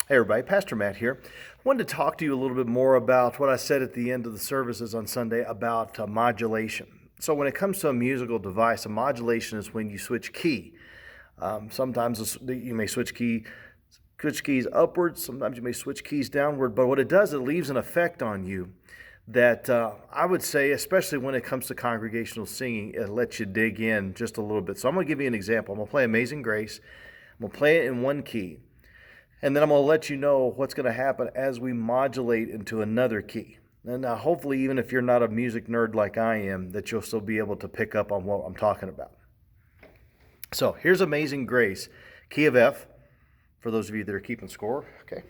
Hey everybody, Pastor Matt here. I wanted to talk to you a little bit more about what I said at the end of the services on Sunday about modulation. So when it comes to a musical device, a modulation is when you switch key. Sometimes you may switch keys upwards, sometimes you may switch keys downward, but what it does, it leaves an effect on you that I would say, especially when it comes to congregational singing, it lets you dig in just a little bit. So I'm going to give you an example. I'm going to play Amazing Grace. I'm going to play it in one key. And then I'm going to let you know what's going to happen as we modulate into another key. And hopefully, even if you're not a music nerd like I am, that you'll still be able to pick up on what I'm talking about. So here's Amazing Grace, key of F, for those of you that are keeping score. Okay.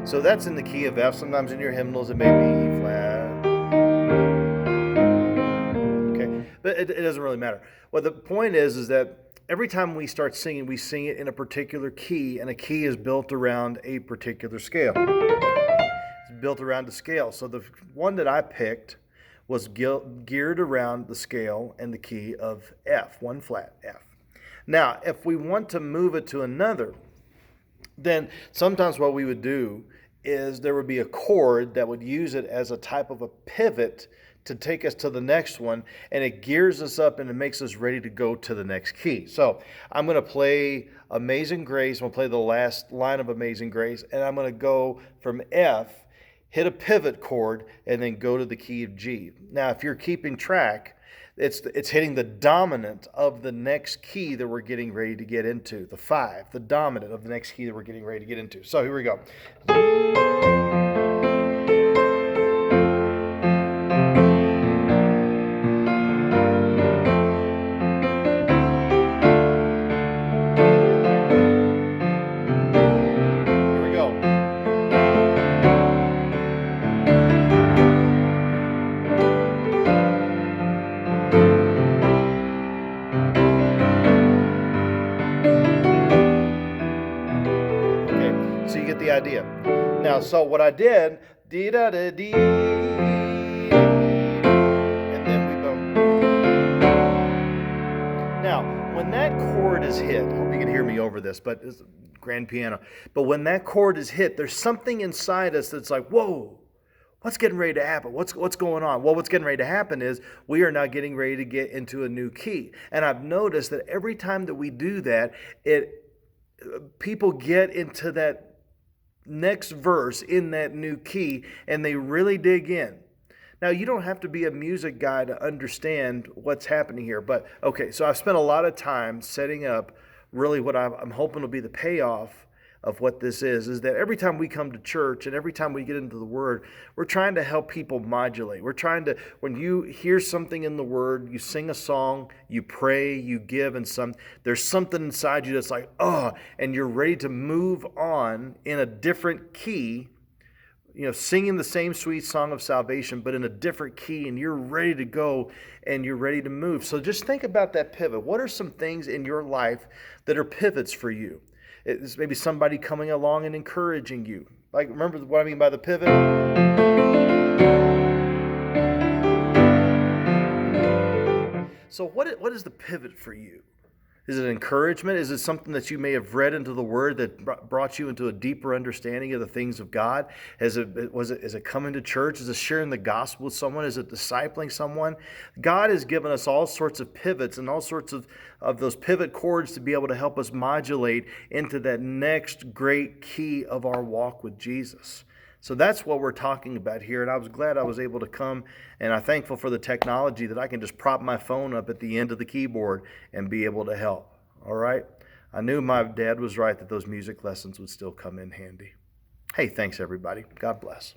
So that's in the key of F. Sometimes in your hymnals it may be E flat. Okay, but it doesn't really matter. Well, the point is that every time we start singing, we sing it in a particular key, and a key is built around a particular scale. It's built around a scale. So the one that I picked was geared around the scale and the key of F, one flat F. Now, if we want to move it to another, then sometimes what we would do is there would be a chord that would use it as a type of a pivot to take us to the next one, and it gears us up and it makes us ready to go to the next key. So I'm going to play Amazing Grace. I'm going to play the last line of Amazing Grace, and I'm going to go from F, hit a pivot chord, and then go to the key of G. Now, if you're keeping track, it's hitting the dominant of the next key that we're getting ready to get into, the 5, the dominant of the next key that we're getting ready to get into. So here we go. Here we go. So you get the idea. Now, so what I did, dee da da dee, and then we boom. Now, when that chord is hit, I hope you can hear me over this, but it's grand piano. But when that chord is hit, there's something inside us that's like, whoa, what's getting ready to happen? What's going on? Well, what's getting ready to happen is we are now getting ready to get into a new key. And I've noticed that every time that we do that, people get into that next verse in that new key, and they really dig in. Now, you don't have to be a music guy to understand what's happening here, but okay, so I've spent a lot of time setting up really what I'm hoping will be the payoff of what this is that every time we come to church and every time we get into the Word, we're trying to help people modulate. We're trying to, when you hear something in the Word, you sing a song, you pray, you give, and there's something inside you that's like, oh, and you're ready to move on in a different key, singing the same sweet song of salvation, but in a different key, and you're ready to go and you're ready to move. So just think about that pivot. What are some things in your life that are pivots for you? It's maybe somebody coming along and encouraging you. Like, remember what I mean by the pivot? So what is the pivot for you? Is it encouragement? Is it something that you may have read into the Word that brought you into a deeper understanding of the things of God? Is it coming to church? Is it sharing the gospel with someone? Is it discipling someone? God has given us all sorts of pivots and all sorts of those pivot chords to be able to help us modulate into that next great key of our walk with Jesus. So that's what we're talking about here, and I was glad I was able to come, and I'm thankful for the technology that I can just prop my phone up at the end of the keyboard and be able to help. All right? I knew my dad was right that those music lessons would still come in handy. Hey, thanks everybody. God bless.